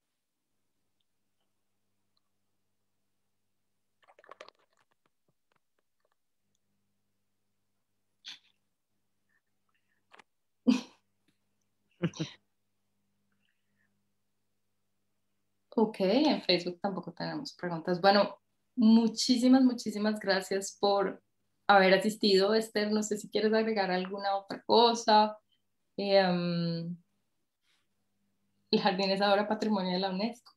Ok, en Facebook tampoco tenemos preguntas. Bueno, muchísimas gracias por haber asistido, Esther. No sé si quieres agregar alguna otra cosa. El jardín es ahora patrimonio de la UNESCO.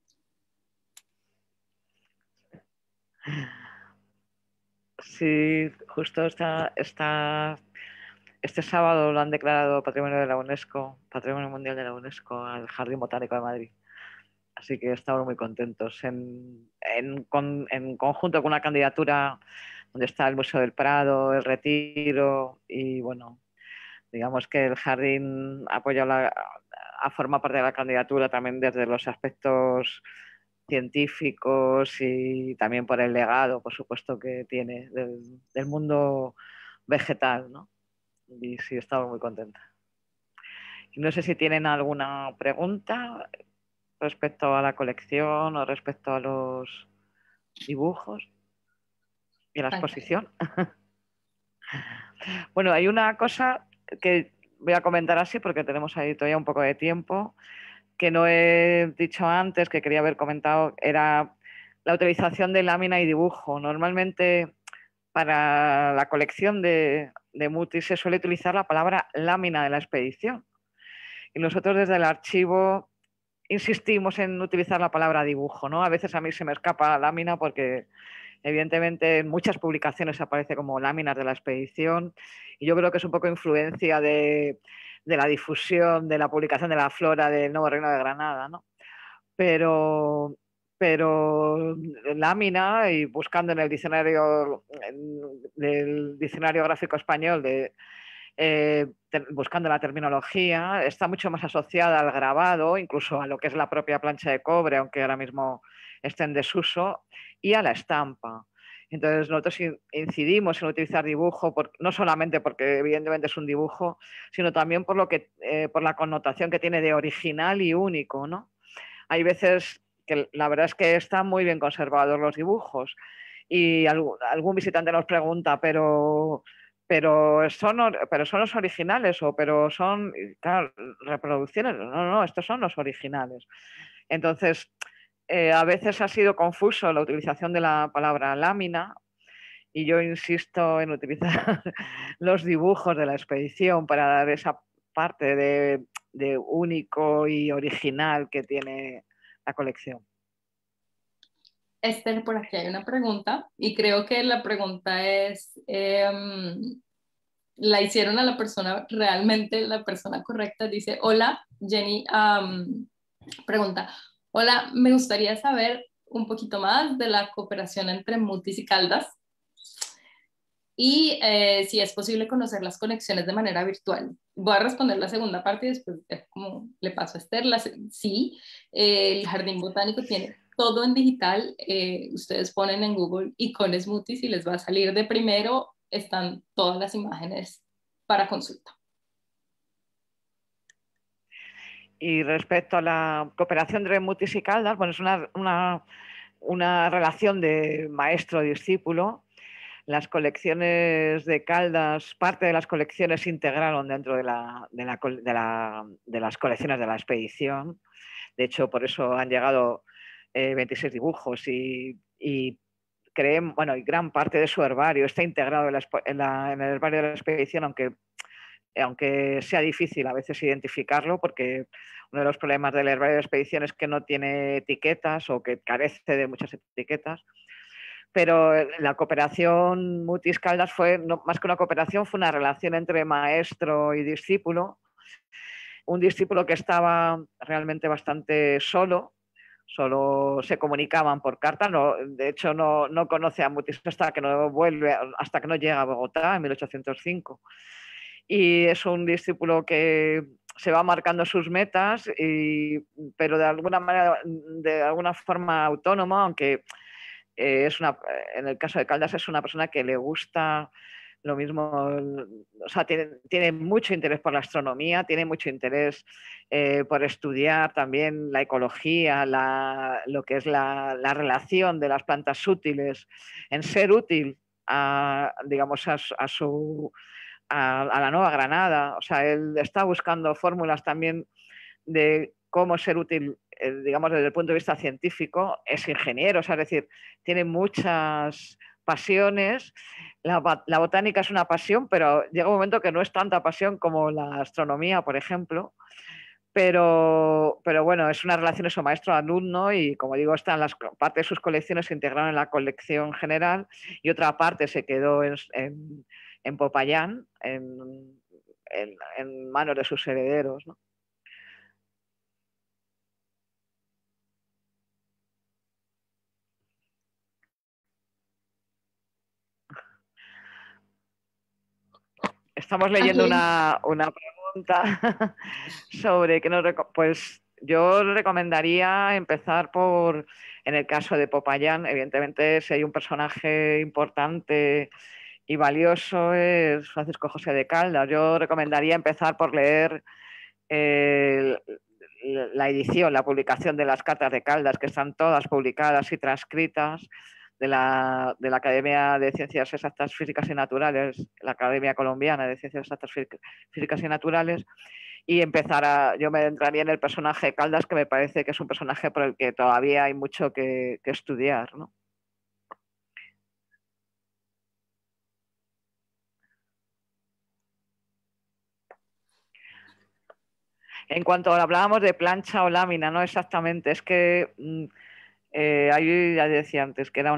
Sí, justo este sábado lo han declarado Patrimonio de la UNESCO, Patrimonio Mundial de la UNESCO, al Jardín Botánico de Madrid. Así que estamos muy contentos. En conjunto con una candidatura donde está el Museo del Prado, el Retiro, y bueno, digamos que el jardín ha formado parte de la candidatura también desde los aspectos científicos y también por el legado, por supuesto, que tiene del mundo vegetal, ¿no? Y sí, estamos muy contentos. Y no sé si tienen alguna pregunta respecto a la colección o respecto a los dibujos y a la exposición. Bueno, hay una cosa que voy a comentar así porque tenemos ahí todavía un poco de tiempo, que no he dicho antes, que quería haber comentado, era la utilización de lámina y dibujo. Normalmente para la colección de Mutis se suele utilizar la palabra lámina de la expedición. Y nosotros desde el archivo insistimos en utilizar la palabra dibujo, ¿no? A veces a mí se me escapa la lámina porque evidentemente en muchas publicaciones aparece como láminas de la expedición y yo creo que es un poco influencia de la difusión, de la publicación de la flora del Nuevo Reino de Granada, ¿no? Pero lámina, y buscando en el diccionario del diccionario gráfico español buscando la terminología, está mucho más asociada al grabado, incluso a lo que es la propia plancha de cobre, aunque ahora mismo esté en desuso, y a la estampa. Entonces nosotros incidimos en utilizar dibujo, no solamente porque evidentemente es un dibujo, sino también por la connotación que tiene de original y único, ¿no? Hay veces que la verdad es que están muy bien conservados los dibujos y algún visitante nos pregunta, pero son los originales pero son, claro, reproducciones. No, estos son los originales. Entonces, a veces ha sido confuso la utilización de la palabra lámina y yo insisto en utilizar los dibujos de la expedición para dar esa parte de único y original que tiene la colección. Esther, por aquí hay una pregunta y creo que la pregunta es, la hicieron a la persona, realmente la persona correcta. Dice, hola, Jenny, pregunta, hola, me gustaría saber un poquito más de la cooperación entre Mutis y Caldas y si es posible conocer las conexiones de manera virtual. Voy a responder la segunda parte y después, como le paso a Esther, sí, el Jardín Botánico tiene todo en digital. Ustedes ponen en Google icones Mutis y les va a salir de primero, están todas las imágenes para consulta. Y respecto a la cooperación entre Mutis y Caldas, bueno, es una relación de maestro-discípulo. Las colecciones de Caldas, parte de las colecciones se integraron dentro de las colecciones de la expedición. De hecho, por eso han llegado 26 dibujos y gran parte de su herbario está integrado en el herbario de la expedición, aunque sea difícil a veces identificarlo, porque uno de los problemas del herbario de la expedición es que no tiene etiquetas o que carece de muchas etiquetas. Pero la cooperación Mutis Caldas fue, no, más que una cooperación, fue una relación entre maestro y discípulo. Un discípulo que estaba realmente bastante solo se comunicaban por carta. De hecho, no conoce a Mutis hasta que no llega a Bogotá en 1805. Y es un discípulo que se va marcando sus metas, pero de alguna forma autónoma, aunque en el caso de Caldas es una persona que le gusta lo mismo, o sea, tiene mucho interés por la astronomía, tiene mucho interés por estudiar también la ecología, lo que es la relación de las plantas útiles, en ser útil digamos, a la Nueva Granada. O sea, él está buscando fórmulas también de cómo ser útil, digamos, desde el punto de vista científico. Es ingeniero, o sea, es decir, tiene muchas pasiones. La botánica es una pasión, pero llega un momento que no es tanta pasión como la astronomía, por ejemplo. Pero bueno, es una relación eso, maestro-alumno, y como digo, parte de sus colecciones se integraron en la colección general y otra parte se quedó en Popayán, en manos de sus herederos, ¿no? Estamos leyendo una pregunta sobre pues yo recomendaría empezar en el caso de Popayán. Evidentemente, si hay un personaje importante y valioso, es Francisco José de Caldas. Yo recomendaría empezar por leer la edición, la publicación de las cartas de Caldas, que están todas publicadas y transcritas, de la Academia de Ciencias Exactas, Físicas y Naturales, la Academia Colombiana de Ciencias Exactas, Físicas y Naturales, y yo me entraría en el personaje de Caldas, que me parece que es un personaje por el que todavía hay mucho que estudiar, ¿no? En cuanto hablábamos de plancha o lámina, no exactamente, es que ahí ya decía antes que era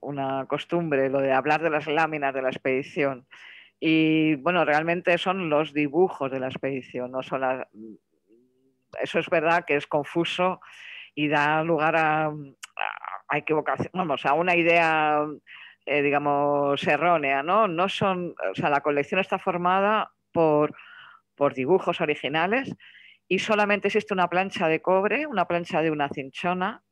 una costumbre lo de hablar de las láminas de la expedición. Y bueno, realmente son los dibujos de la expedición, no son eso es verdad que es confuso y da lugar a equivocación, vamos, a una idea, digamos, errónea, ¿no? No son, o sea, la colección está formada por dibujos originales, y solamente existe una plancha de cobre, una plancha de una cinchona,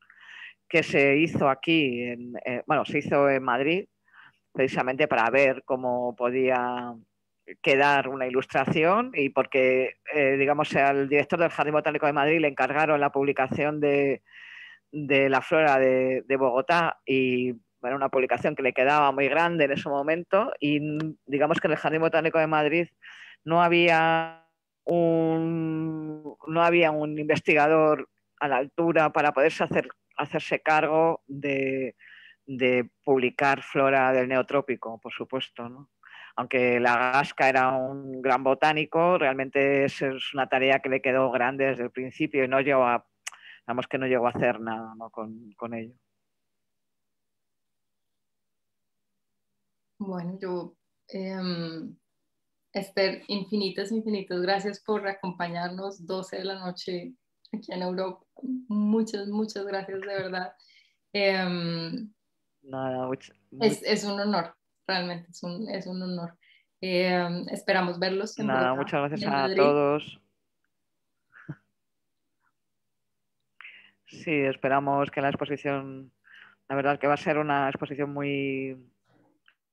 que se hizo aquí, bueno, se hizo en Madrid, precisamente para ver cómo podía quedar una ilustración, y porque, digamos, al director del Jardín Botánico de Madrid le encargaron la publicación de la flora de Bogotá, y era una publicación que le quedaba muy grande en ese momento, y digamos que en el Jardín Botánico de Madrid no había no había un investigador a la altura para poderse hacerse cargo de publicar flora del neotrópico, por supuesto, ¿no? Aunque Lagasca era un gran botánico, realmente es una tarea que le quedó grande desde el principio, y no llegó a, digamos que no llegó a hacer nada, ¿no?, con ello. Bueno, yo, Esther, infinitas, infinitas gracias por acompañarnos 12 de la noche aquí en Europa. Muchas, muchas gracias, de verdad. Nada, Es un honor, realmente es un honor. Esperamos verlos en nada, Bogotá muchas y gracias en a Madrid. todos. Sí, esperamos que la exposición, la verdad que va a ser una exposición muy,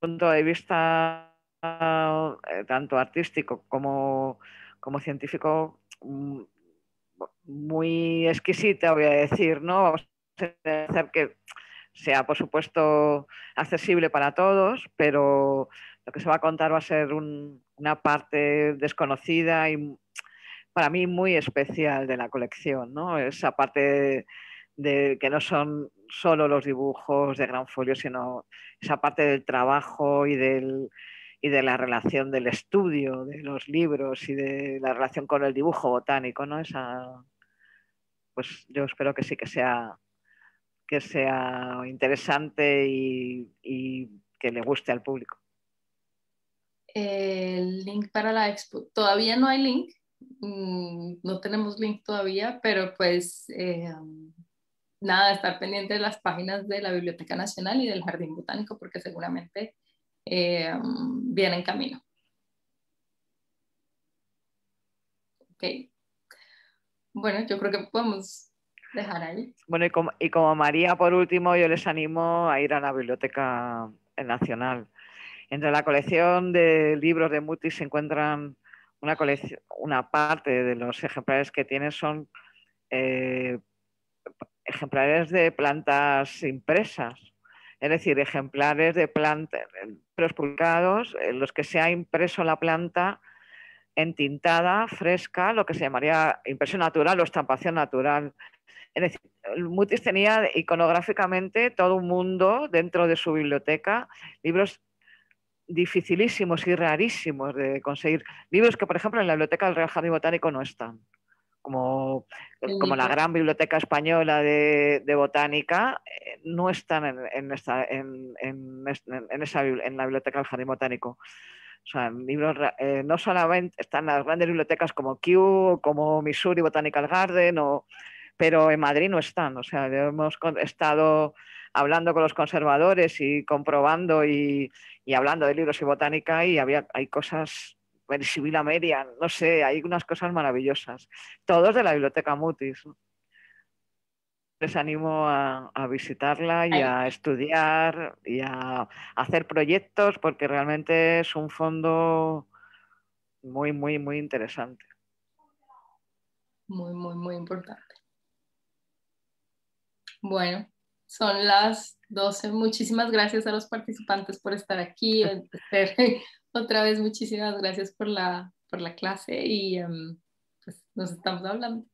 punto de vista tanto artístico como científico, muy exquisita, voy a decir, ¿no? Vamos a hacer que sea, por supuesto, accesible para todos, pero lo que se va a contar va a ser una parte desconocida y para mí muy especial de la colección, ¿no? Esa parte de que no son solo los dibujos de gran folio, sino esa parte del trabajo y de la relación del estudio, de los libros y de la relación con el dibujo botánico, ¿no? Pues yo espero que sí que sea interesante y que le guste al público. El link para la expo, todavía no hay link, no tenemos link todavía, pero pues nada, estar pendiente de las páginas de la Biblioteca Nacional y del Jardín Botánico, porque seguramente viene en camino. Ok. Bueno, yo creo que podemos dejar ahí. Bueno, y como María, por último, yo les animo a ir a la Biblioteca Nacional. Entre la colección de libros de Mutis se encuentran una parte de los ejemplares que tiene son ejemplares de plantas impresas, es decir, ejemplares de plantas, pero publicados en los que se ha impreso la planta entintada, fresca, lo que se llamaría impresión natural o estampación natural. Es decir, Mutis tenía iconográficamente todo un mundo dentro de su biblioteca, libros dificilísimos y rarísimos de conseguir, libros que, por ejemplo, en la Biblioteca del Real Jardín Botánico no están, como la gran biblioteca española de botánica, no están en la Biblioteca del Jardín Botánico. O sea, libros, no solamente están las grandes bibliotecas como Kew, como Missouri Botanical Garden, pero en Madrid no están. O sea, hemos estado hablando con los conservadores y comprobando y hablando de libros y botánica, y hay cosas, Sibila Media, no sé, hay unas cosas maravillosas. Todos de la Biblioteca Mutis. Les animo a visitarla y a estudiar y a hacer proyectos, porque realmente es un fondo muy, muy, muy interesante. Muy, muy, muy importante. Bueno, son las 12. Muchísimas gracias a los participantes por estar aquí. Otra vez, muchísimas gracias por la clase y pues nos estamos hablando.